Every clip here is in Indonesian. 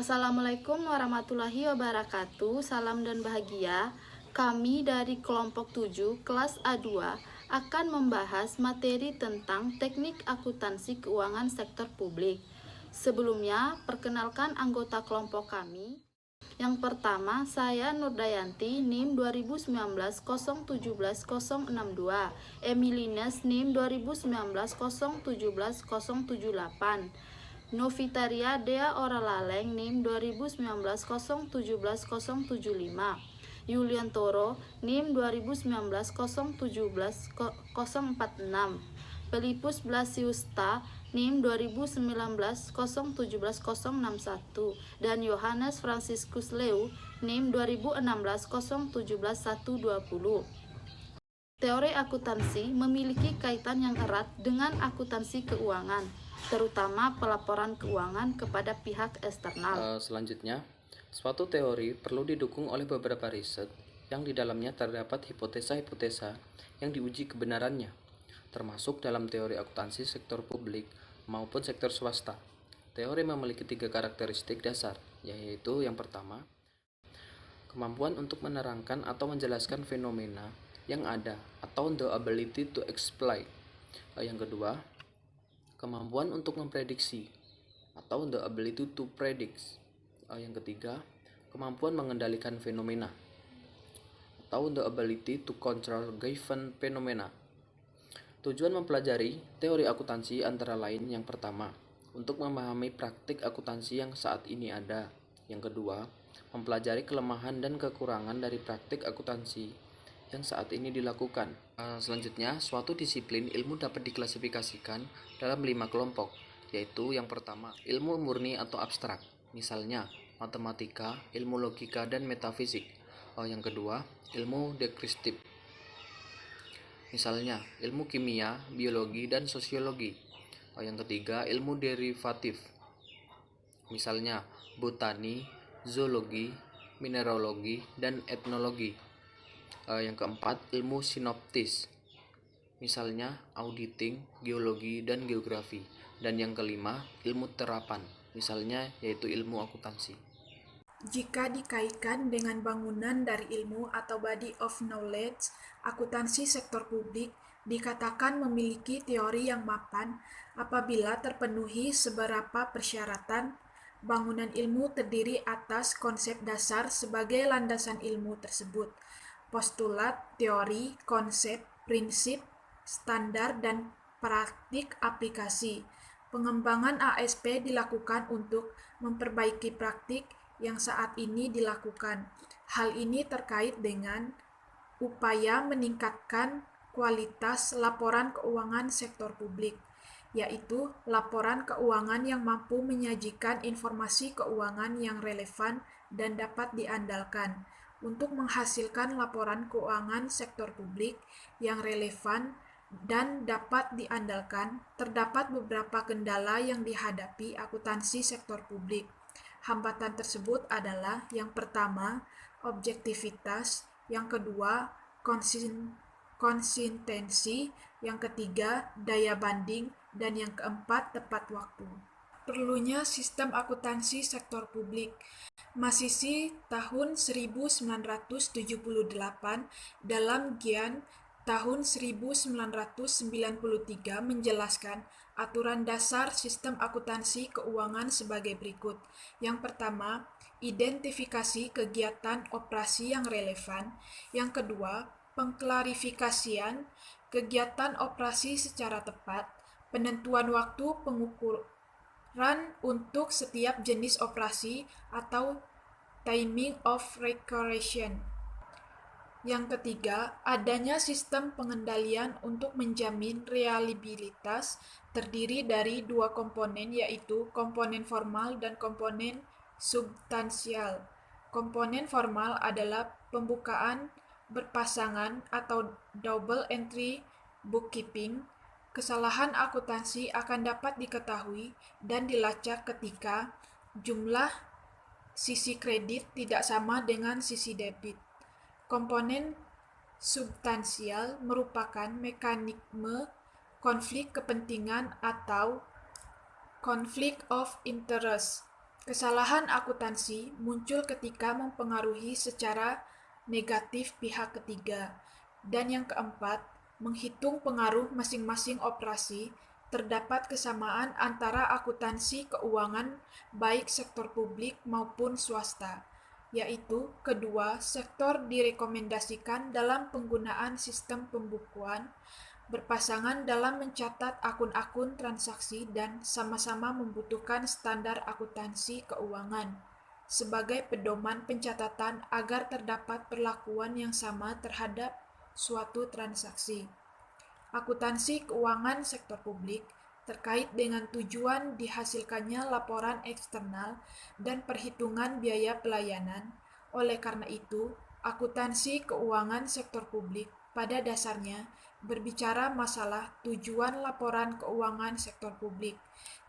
Assalamualaikum warahmatullahi wabarakatuh. Salam dan bahagia. Kami dari kelompok 7 kelas A2 akan membahas materi tentang teknik akuntansi keuangan sektor publik. Sebelumnya, perkenalkan anggota kelompok kami. Yang pertama, saya Nurdayanti, NIM 2019-017-062, Emilines NIM 2019-017-078, Novitaria Dea Oralaleng NIM 2019-017-075, Yuliantoro NIM 2019-017-046, Pelipus Blasiusta NIM 2019-017-061, dan Yohanes Franciscus Leu NIM 2016-017-120. Teori akuntansi memiliki kaitan yang erat dengan akuntansi keuangan, terutama pelaporan keuangan kepada pihak eksternal. Selanjutnya, suatu teori perlu didukung oleh beberapa riset yang di dalamnya terdapat hipotesa-hipotesa yang diuji kebenarannya, termasuk dalam teori akuntansi sektor publik maupun sektor swasta. Teori memiliki 3 karakteristik dasar, yaitu yang pertama, kemampuan untuk menerangkan atau menjelaskan fenomena yang ada atau the ability to explain. Yang kedua, kemampuan untuk memprediksi atau the ability to predict. Yang ketiga, kemampuan mengendalikan fenomena atau the ability to control given phenomena. Tujuan mempelajari teori akuntansi antara lain yang pertama, untuk memahami praktik akuntansi yang saat ini ada. Yang kedua, mempelajari kelemahan dan kekurangan dari praktik akuntansi yang saat ini dilakukan. Selanjutnya, suatu disiplin ilmu dapat diklasifikasikan dalam 5 kelompok, yaitu yang pertama, ilmu murni atau abstrak, misalnya matematika, ilmu logika, dan metafisik. Yang kedua, ilmu deskriptif, misalnya ilmu kimia, biologi, dan sosiologi. Yang ketiga, ilmu derivatif, misalnya botani, zoologi, mineralogi, dan etnologi. Yang keempat, ilmu sinoptis, misalnya auditing, geologi, dan geografi. Dan yang kelima, ilmu terapan, misalnya yaitu ilmu akuntansi. Jika dikaitkan dengan bangunan dari ilmu atau body of knowledge, akuntansi sektor publik dikatakan memiliki teori yang mapan apabila terpenuhi beberapa persyaratan. Bangunan ilmu terdiri atas konsep dasar sebagai landasan ilmu tersebut, postulat, teori, konsep, prinsip, standar, dan praktik aplikasi. Pengembangan ASP dilakukan untuk memperbaiki praktik yang saat ini dilakukan. Hal ini terkait dengan upaya meningkatkan kualitas laporan keuangan sektor publik, yaitu laporan keuangan yang mampu menyajikan informasi keuangan yang relevan dan dapat diandalkan. Untuk menghasilkan laporan keuangan sektor publik yang relevan dan dapat diandalkan, terdapat beberapa kendala yang dihadapi akuntansi sektor publik. Hambatan tersebut adalah yang pertama, objektivitas, yang kedua, konsistensi, yang ketiga, daya banding, dan yang keempat, tepat waktu. Perlunya sistem akuntansi sektor publik. Masisi tahun 1978 dalam Gian tahun 1993 menjelaskan aturan dasar sistem akuntansi keuangan sebagai berikut. Yang pertama, identifikasi kegiatan operasi yang relevan. Yang kedua, pengklarifikasian kegiatan operasi secara tepat, penentuan waktu pengukuran untuk setiap jenis operasi atau timing of recursion. Yang ketiga, adanya sistem pengendalian untuk menjamin reliabilitas terdiri dari 2 komponen, yaitu komponen formal dan komponen substansial. Komponen formal adalah pembukaan berpasangan atau double entry bookkeeping. Kesalahan akuntansi akan dapat diketahui dan dilacak ketika jumlah sisi kredit tidak sama dengan sisi debit. Komponen substansial merupakan mekanisme konflik kepentingan atau conflict of interest Kesalahan akuntansi muncul ketika mempengaruhi secara negatif pihak ketiga. Dan yang keempat, menghitung pengaruh masing-masing operasi. Terdapat kesamaan antara akuntansi keuangan baik sektor publik maupun swasta, yaitu kedua sektor direkomendasikan dalam penggunaan sistem pembukuan, berpasangan dalam mencatat akun-akun transaksi dan sama-sama membutuhkan standar akuntansi keuangan sebagai pedoman pencatatan agar terdapat perlakuan yang sama terhadap suatu transaksi. Akuntansi keuangan sektor publik terkait dengan tujuan dihasilkannya laporan eksternal dan perhitungan biaya pelayanan. Oleh karena itu, akuntansi keuangan sektor publik pada dasarnya berbicara masalah tujuan laporan keuangan sektor publik,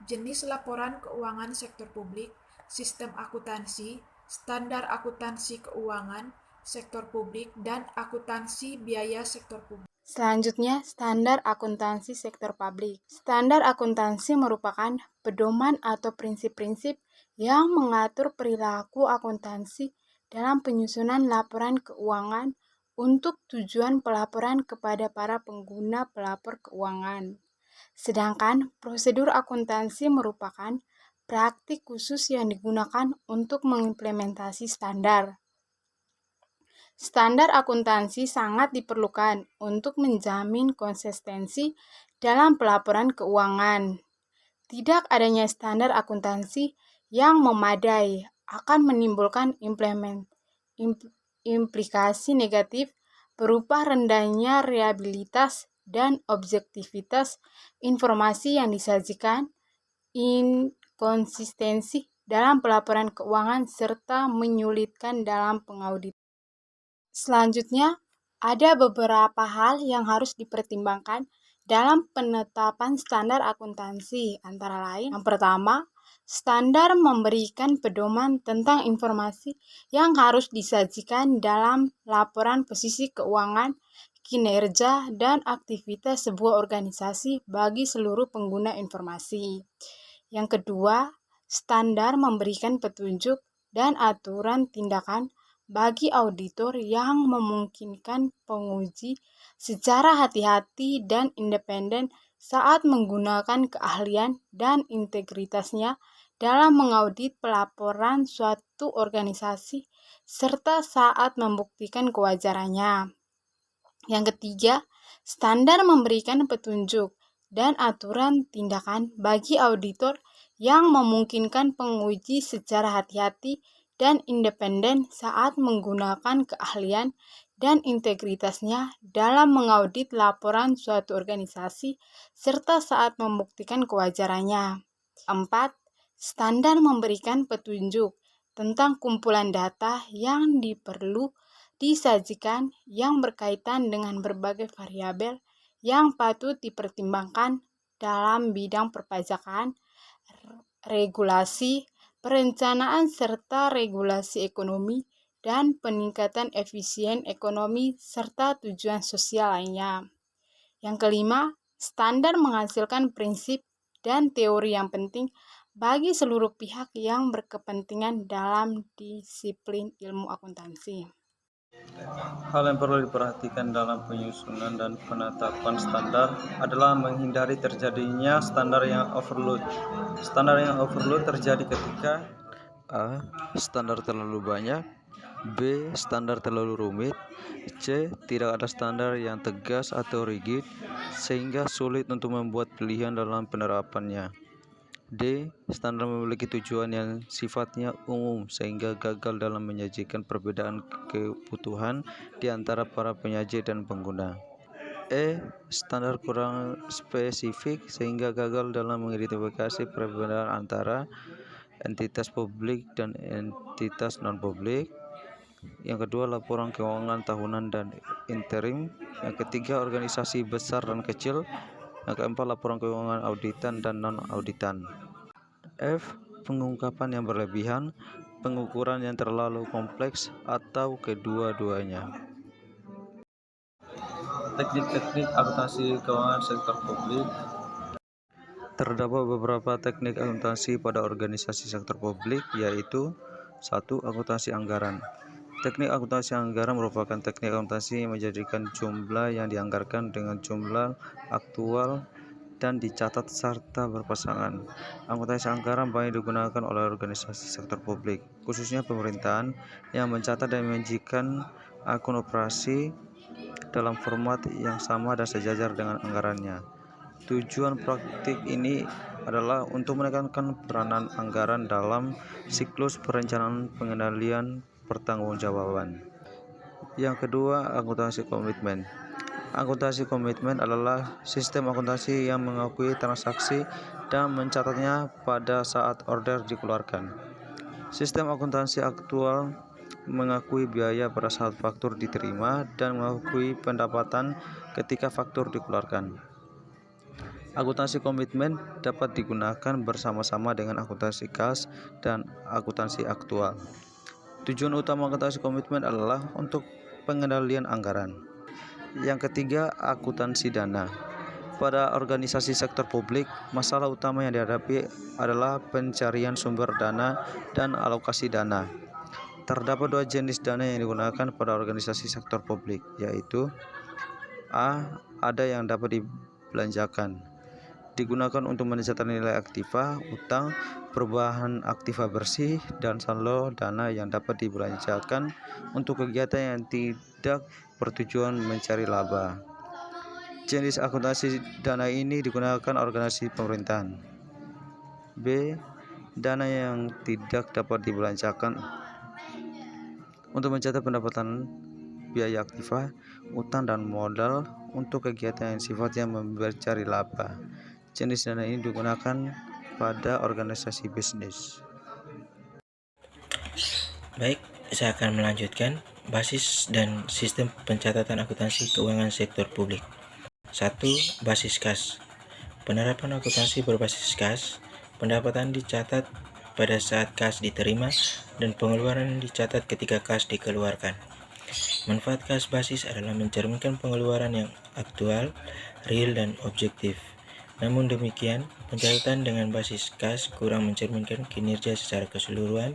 jenis laporan keuangan sektor publik, sistem akuntansi, standar akuntansi keuangan sektor publik, dan akuntansi biaya sektor publik. Selanjutnya, standar akuntansi sektor publik. Standar akuntansi merupakan pedoman atau prinsip-prinsip yang mengatur perilaku akuntansi dalam penyusunan laporan keuangan untuk tujuan pelaporan kepada para pengguna pelapor keuangan. Sedangkan prosedur akuntansi merupakan praktik khusus yang digunakan untuk mengimplementasi standar. Standar akuntansi sangat diperlukan untuk menjamin konsistensi dalam pelaporan keuangan. Tidak adanya standar akuntansi yang memadai akan menimbulkan implikasi negatif berupa rendahnya reliabilitas dan objektivitas informasi yang disajikan, inkonsistensi dalam pelaporan keuangan, serta menyulitkan dalam pengaudit. Selanjutnya, ada beberapa hal yang harus dipertimbangkan dalam penetapan standar akuntansi, antara lain, yang pertama, standar memberikan pedoman tentang informasi yang harus disajikan dalam laporan posisi keuangan, kinerja, dan aktivitas sebuah organisasi bagi seluruh pengguna informasi. Yang kedua, standar memberikan petunjuk dan aturan tindakan bagi auditor yang memungkinkan penguji secara hati-hati dan independen saat menggunakan keahlian dan integritasnya dalam mengaudit pelaporan suatu organisasi serta saat membuktikan kewajarannya. Yang ketiga, standar memberikan petunjuk dan aturan tindakan bagi auditor yang memungkinkan penguji secara hati-hati dan independen saat menggunakan keahlian dan integritasnya dalam mengaudit laporan suatu organisasi serta saat membuktikan kewajarannya. 4. Standar memberikan petunjuk tentang kumpulan data yang diperlu disajikan yang berkaitan dengan berbagai variabel yang patut dipertimbangkan dalam bidang perpajakan, regulasi, perencanaan serta regulasi ekonomi, dan peningkatan efisien ekonomi serta tujuan sosial lainnya. Yang kelima, standar menghasilkan prinsip dan teori yang penting bagi seluruh pihak yang berkepentingan dalam disiplin ilmu akuntansi. Hal yang perlu diperhatikan dalam penyusunan dan penetapan standar adalah menghindari terjadinya standar yang overload. Standar yang overload terjadi ketika A. Standar terlalu banyak, B. Standar terlalu rumit, C. Tidak ada standar yang tegas atau rigid sehingga sulit untuk membuat pilihan dalam penerapannya, D. Standar memiliki tujuan yang sifatnya umum sehingga gagal dalam menyajikan perbedaan kebutuhan di antara para penyaji dan pengguna, E. Standar kurang spesifik sehingga gagal dalam mengidentifikasi perbedaan antara entitas publik dan entitas non-publik. Yang kedua, laporan keuangan tahunan dan interim. Yang ketiga, organisasi besar dan kecil. Yang keempat, laporan keuangan auditan dan non-auditan. F. Pengungkapan yang berlebihan, pengukuran yang terlalu kompleks, atau kedua-duanya. Teknik-teknik akuntansi keuangan sektor publik. Terdapat beberapa teknik akuntansi pada organisasi sektor publik, yaitu 1. Akuntansi anggaran. Teknik akuntansi anggaran merupakan teknik akuntansi yang menjadikan jumlah yang dianggarkan dengan jumlah aktual dan dicatat serta berpasangan. Akuntansi anggaran banyak digunakan oleh organisasi sektor publik, khususnya pemerintahan, yang mencatat dan menyajikan akun operasi dalam format yang sama dan sejajar dengan anggarannya. Tujuan praktik ini adalah untuk menekankan peranan anggaran dalam siklus perencanaan, pengendalian, pertanggungjawaban. Yang kedua, akuntansi komitmen. Akuntansi komitmen adalah sistem akuntansi yang mengakui transaksi dan mencatatnya pada saat order dikeluarkan. Sistem akuntansi aktual mengakui biaya pada saat faktur diterima dan mengakui pendapatan ketika faktur dikeluarkan. Akuntansi komitmen dapat digunakan bersama-sama dengan akuntansi kas dan akuntansi aktual. Tujuan utama akuntansi komitmen adalah untuk pengendalian anggaran. Yang ketiga, akuntansi dana. Pada organisasi sektor publik, masalah utama yang dihadapi adalah pencarian sumber dana dan alokasi dana. Terdapat dua jenis dana yang digunakan pada organisasi sektor publik, yaitu A. Ada yang dapat dibelanjakan, digunakan untuk mencatat nilai aktiva, utang, perubahan aktiva bersih, dan saldo dana yang dapat dibelanjakan untuk kegiatan yang tidak bertujuan mencari laba. Jenis akuntansi dana ini digunakan organisasi pemerintahan. B. Dana yang tidak dapat dibelanjakan untuk mencatat pendapatan, biaya aktiva, utang, dan modal untuk kegiatan yang sifatnya mencari laba. Jenis dana ini digunakan pada organisasi bisnis. Baik, saya akan melanjutkan basis dan sistem pencatatan akuntansi keuangan sektor publik. 1. Basis kas. Penerapan akuntansi berbasis kas. Pendapatan dicatat pada saat kas diterima dan pengeluaran dicatat ketika kas dikeluarkan. Manfaat kas basis adalah mencerminkan pengeluaran yang aktual, real, dan objektif. Namun demikian, pencatatan dengan basis kas kurang mencerminkan kinerja secara keseluruhan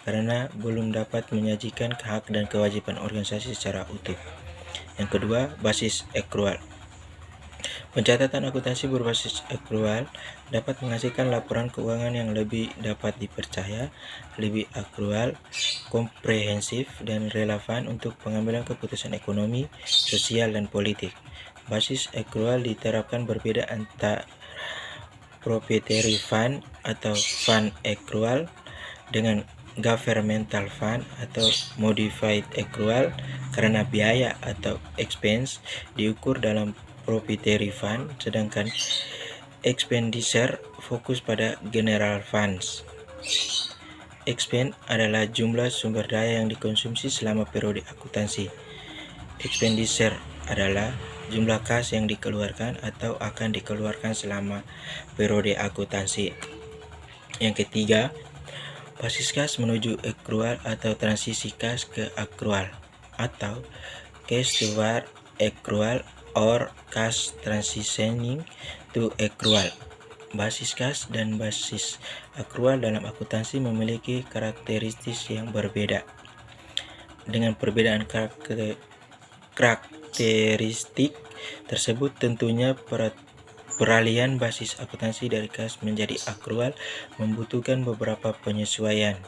karena belum dapat menyajikan hak dan kewajiban organisasi secara utuh. Yang kedua, basis akrual. Pencatatan akuntansi berbasis akrual dapat menghasilkan laporan keuangan yang lebih dapat dipercaya, lebih akrual, komprehensif, dan relevan untuk pengambilan keputusan ekonomi, sosial, dan politik. Basis akrual diterapkan berbeda antara proprietary fund atau fund akrual dengan governmental fund atau modified accrual karena biaya atau expense diukur dalam proprietary fund, sedangkan expenditure fokus pada general funds. Expense adalah jumlah sumber daya yang dikonsumsi selama periode akuntansi. Expenditure adalah jumlah kas yang dikeluarkan atau akan dikeluarkan selama periode akuntansi. Yang ketiga, basis kas menuju akrual atau transisi kas ke akrual atau cash toward accrual or cash transitioning to accrual. Basis kas dan basis akrual dalam akuntansi memiliki karakteristik yang berbeda. Dengan perbedaan karakteristik tersebut tentunya peralihan basis akuntansi dari kas menjadi akrual membutuhkan beberapa penyesuaian,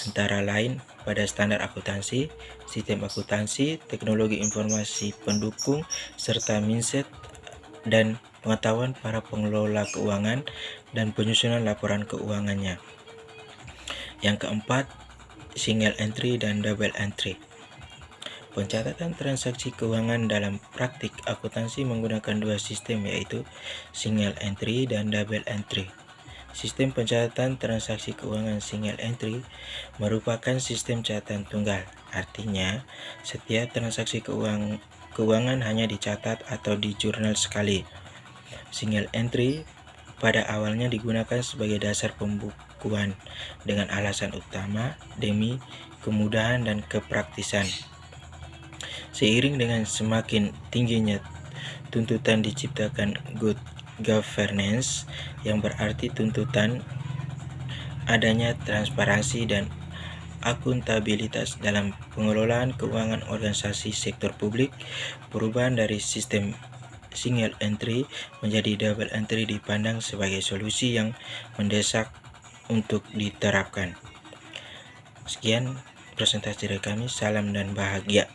antara lain pada standar akuntansi, sistem akuntansi, teknologi informasi pendukung, serta mindset dan pengetahuan para pengelola keuangan dan penyusunan laporan keuangannya. Yang keempat, single entry dan double entry. Pencatatan transaksi keuangan dalam praktik akuntansi menggunakan dua sistem, yaitu single entry dan double entry. Sistem pencatatan transaksi keuangan single entry merupakan sistem catatan tunggal. Artinya, setiap transaksi keuangan hanya dicatat atau di jurnal sekali. Single entry pada awalnya digunakan sebagai dasar pembukuan dengan alasan utama demi kemudahan dan kepraktisan. Seiring dengan semakin tingginya tuntutan diciptakan good governance, yang berarti tuntutan adanya transparansi dan akuntabilitas dalam pengelolaan keuangan organisasi sektor publik. Perubahan dari sistem single entry menjadi double entry dipandang sebagai solusi yang mendesak untuk diterapkan. Sekian presentasi dari kami, salam dan bahagia.